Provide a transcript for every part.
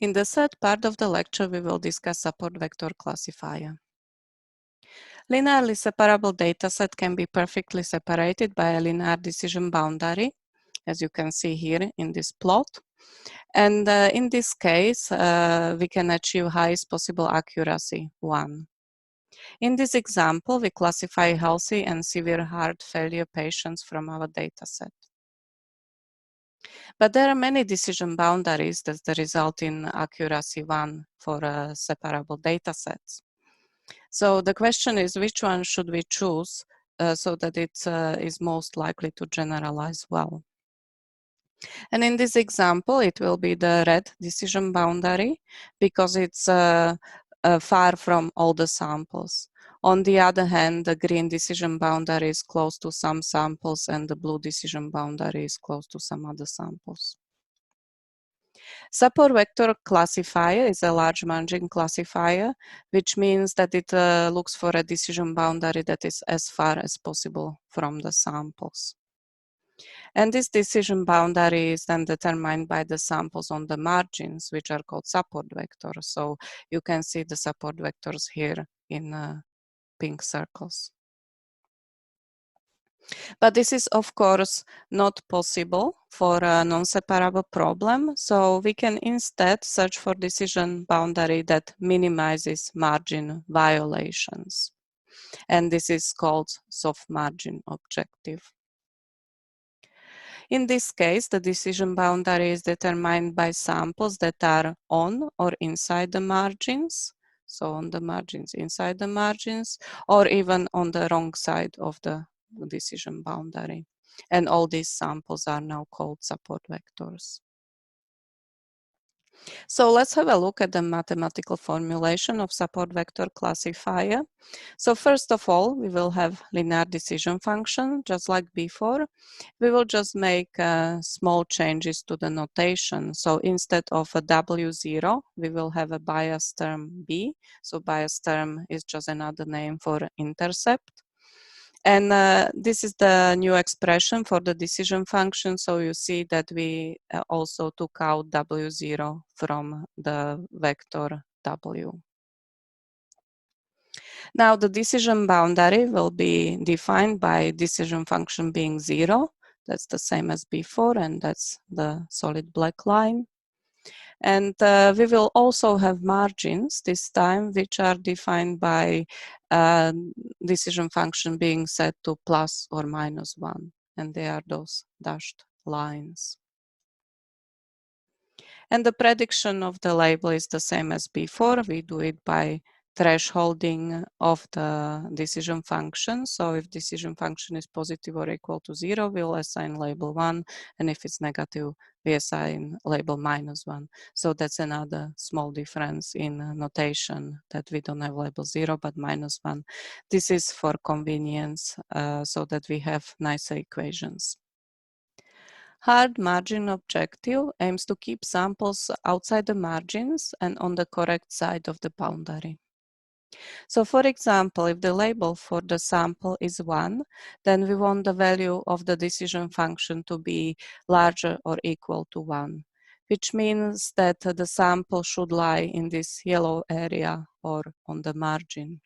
In the third part of the lecture, we will discuss support vector classifier. Linearly separable dataset can be perfectly separated by a linear decision boundary, as you can see here in this plot. And in this case, we can achieve highest possible accuracy, 1. In this example, we classify healthy and severe heart failure patients from our dataset. But there are many decision boundaries that result in accuracy 1 for separable datasets. So the question is, which one should we choose so that it is most likely to generalize well? And in this example, it will be the red decision boundary because it's far from all the samples. On the other hand, the green decision boundary is close to some samples and the blue decision boundary is close to some other samples. Support vector classifier is a large margin classifier, which means that it looks for a decision boundary that is as far as possible from the samples. And this decision boundary is then determined by the samples on the margins, which are called support vectors. So you can see the support vectors here in pink circles. But this is, of course, not possible for a non-separable problem. So we can instead search for decision boundary that minimizes margin violations. And this is called soft margin objective. In this case, the decision boundary is determined by samples that are on or inside the margins. So on the margins, inside the margins, or even on the wrong side of the decision boundary. And all these samples are now called support vectors. So let's have a look at the mathematical formulation of support vector classifier. So first of all, we will have linear decision function, just like before. We will just make small changes to the notation. So instead of a W0, we will have a bias term B. So bias term is just another name for intercept. And this is the new expression for the decision function. So you see that we also took out W0 from the vector W. Now the decision boundary will be defined by decision function being 0. That's the same as before, and that's the solid black line. And we will also have margins this time, which are defined by decision function being set to plus or minus 1. And they are those dashed lines. And the prediction of the label is the same as before. We do it by thresholding of the decision function. So if decision function is positive or equal to 0, we'll assign label 1. And if it's negative, we assign label minus 1. So that's another small difference in notation, that we don't have label 0, but minus 1. This is for convenience, so that we have nicer equations. Hard margin objective aims to keep samples outside the margins and on the correct side of the boundary. So for example, if the label for the sample is 1, then we want the value of the decision function to be larger or equal to 1, which means that the sample should lie in this yellow area or on the margin.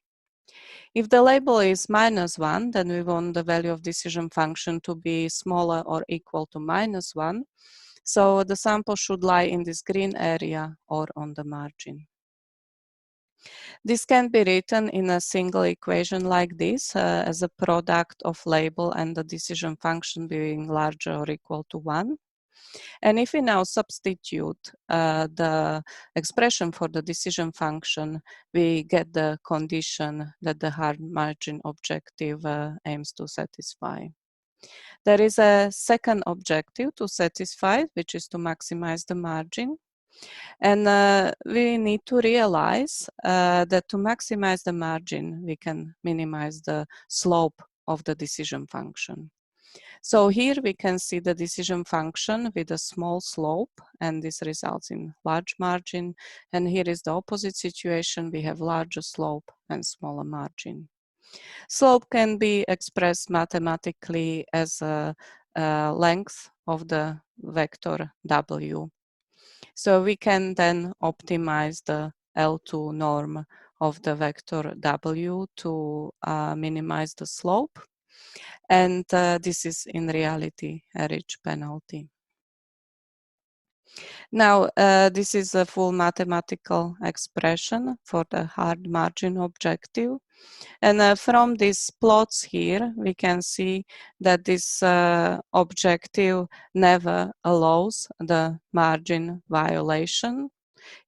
If the label is minus 1, then we want the value of decision function to be smaller or equal to minus 1. So the sample should lie in this green area or on the margin. This can be written in a single equation like this as a product of label and the decision function being larger or equal to 1. And if we now substitute the expression for the decision function, we get the condition that the hard margin objective aims to satisfy. There is a second objective to satisfy, which is to maximize the margin. And we need to realize that to maximize the margin, we can minimize the slope of the decision function. So here we can see the decision function with a small slope, and this results in large margin. And here is the opposite situation. We have larger slope and smaller margin. Slope can be expressed mathematically as a length of the vector W. So we can then optimize the L2 norm of the vector W to minimize the slope. And this is in reality a ridge penalty. Now, this is a full mathematical expression for the hard margin objective. And from these plots here, we can see that this objective never allows the margin violation.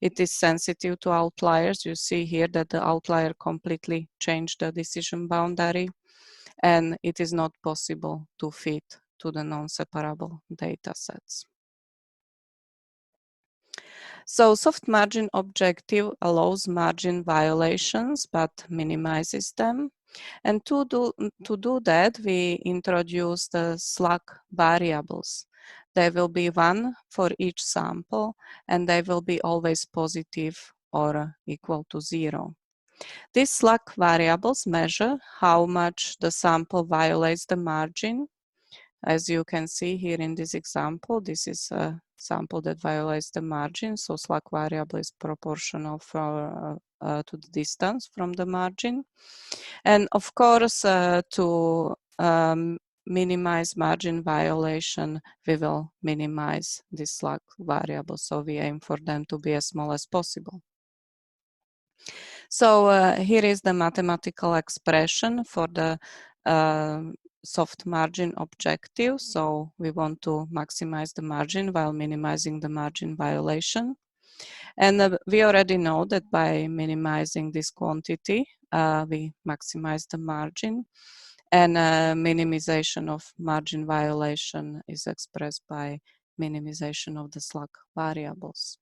It is sensitive to outliers. You see here that the outlier completely changed the decision boundary, and it is not possible to fit to the non-separable data sets. So soft margin objective allows margin violations but minimizes them. And to do that, we introduce the slack variables. There will be one for each sample, and they will be always positive or equal to 0. These slack variables measure how much the sample violates the margin. As you can see here in this example, this is a sample that violates the margin, so slack variable is proportional to the distance from the margin. And of course, to minimize margin violation, we will minimize this slack variable, so we aim for them to be as small as possible. So here is the mathematical expression for the soft margin objective. So we want to maximize the margin while minimizing the margin violation. And we already know that by minimizing this quantity, we maximize the margin. And minimization of margin violation is expressed by minimization of the slack variables.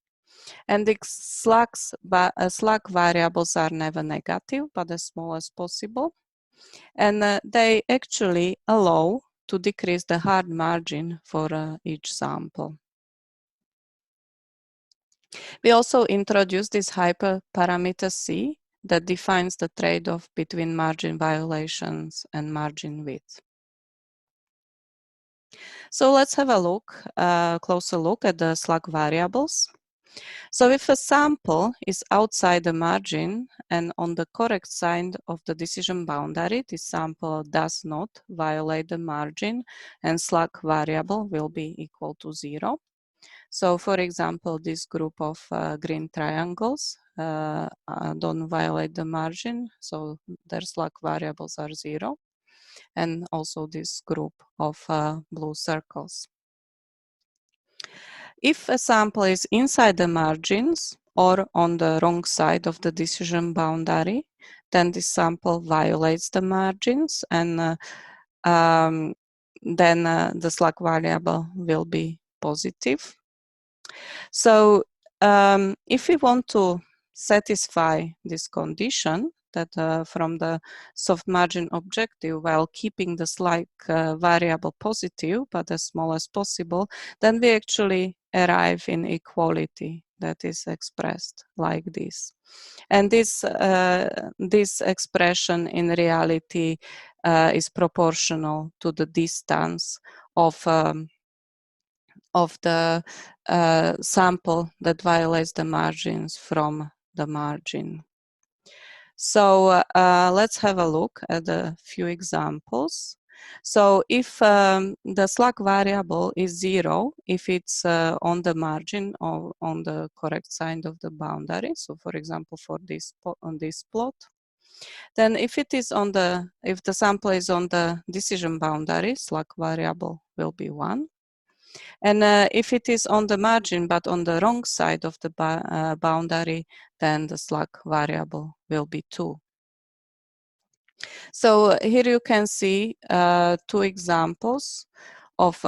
And the slack variables are never negative, but as small as possible. And they actually allow to decrease the hard margin for each sample. We also introduced this hyperparameter C that defines the trade-off between margin violations and margin width. So let's have a closer look at the slack variables. So if a sample is outside the margin and on the correct side of the decision boundary, this sample does not violate the margin and slack variable will be equal to 0. So for example, this group of green triangles don't violate the margin, so their slack variables are 0. And also this group of blue circles. If a sample is inside the margins or on the wrong side of the decision boundary, then this sample violates the margins, and then the slack variable will be positive. So if we want to satisfy this condition, that from the soft margin objective while keeping the slack variable positive but as small as possible, then we actually arrive in equality that is expressed like this. And this expression in reality is proportional to the distance of the sample that violates the margins from the margin. So let's have a look at a few examples. So if the slack variable is 0, if it's on the margin or on the correct side of the boundary, so for example for this on this plot, then if the sample is on the decision boundary, slack variable will be 1. And if it is on the margin but on the wrong side of the boundary, then the slack variable will be 2. So here you can see 2 examples of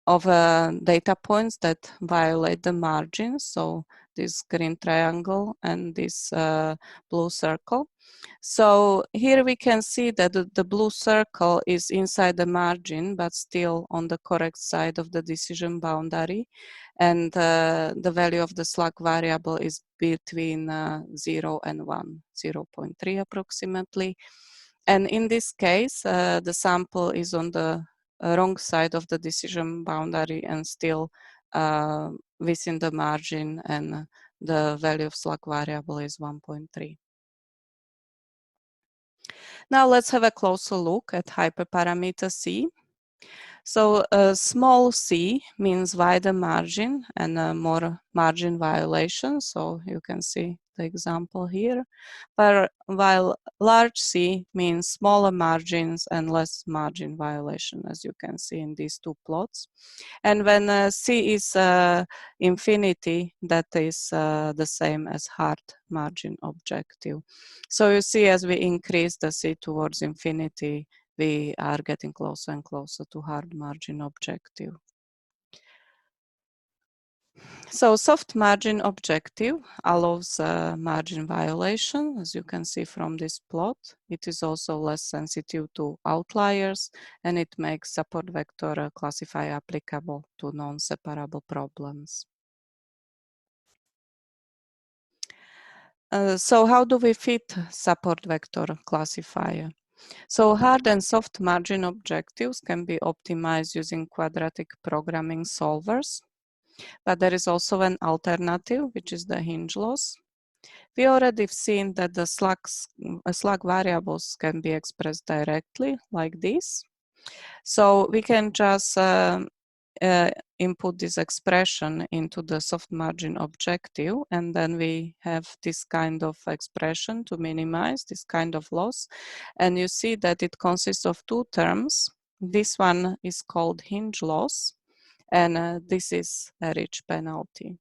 data points that violate the margins. So this green triangle and this blue circle. So here we can see that the blue circle is inside the margin, but still on the correct side of the decision boundary. And the value of the slack variable is between 0 and 1, 0.3 approximately. And in this case, the sample is on the wrong side of the decision boundary and still within the margin, and the value of slack variable is 1.3. Now let's have a closer look at hyperparameter C. So small c means wider margin and more margin violation. So you can see the example here. While large c means smaller margins and less margin violation, as you can see in these two plots. And when c is infinity, that is the same as hard margin objective. So you see, as we increase the c towards infinity, we are getting closer and closer to hard margin objective. So soft margin objective allows margin violation, as you can see from this plot. It is also less sensitive to outliers, and it makes support vector classifier applicable to non-separable problems. So how do we fit support vector classifier? So hard and soft margin objectives can be optimized using quadratic programming solvers, but there is also an alternative, which is the hinge loss. We already seen that the slack variables can be expressed directly like this. So we can just input this expression into the soft margin objective, and then we have this kind of expression to minimize this kind of loss. And you see that it consists of two terms. This one is called hinge loss, and this is a rich penalty.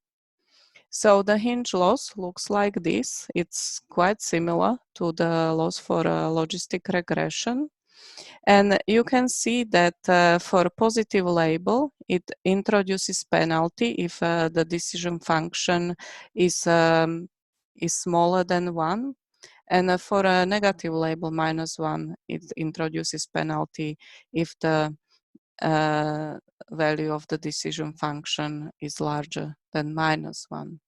So the hinge loss looks like this. It's quite similar to the loss for logistic regression. And you can see that for positive label, it introduces penalty if the decision function is smaller than 1. And for a negative label, -1, it introduces penalty if the value of the decision function is larger than -1.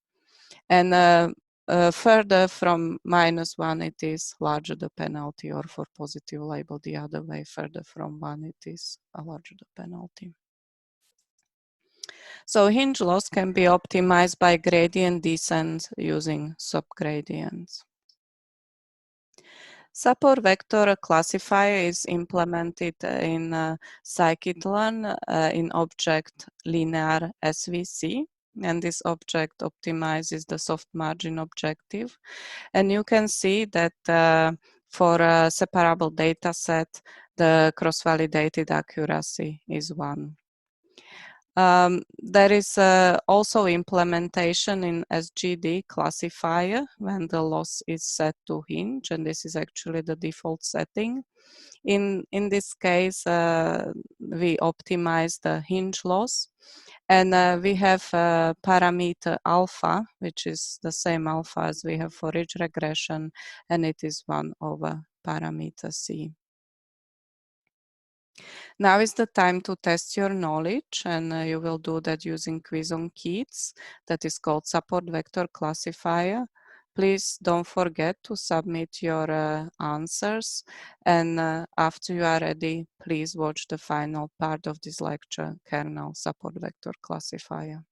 And further from -1, it is larger the penalty, or for positive label the other way, further from 1, it is a larger the penalty. So hinge loss can be optimized by gradient descent using subgradients. Support vector classifier is implemented in scikit-learn in object linear SVC. And this object optimizes the soft margin objective. And you can see that for a separable data set, the cross-validated accuracy is 1. There is also implementation in SGD classifier when the loss is set to hinge, and this is actually the default setting. In this case, we optimize the hinge loss, and we have parameter alpha, which is the same alpha as we have for ridge regression, and it is 1 over parameter C. Now is the time to test your knowledge, and you will do that using quiz on Kids that is called support vector classifier. Please don't forget to submit your answers, and after you are ready, please watch the final part of this lecture, kernel support vector classifier.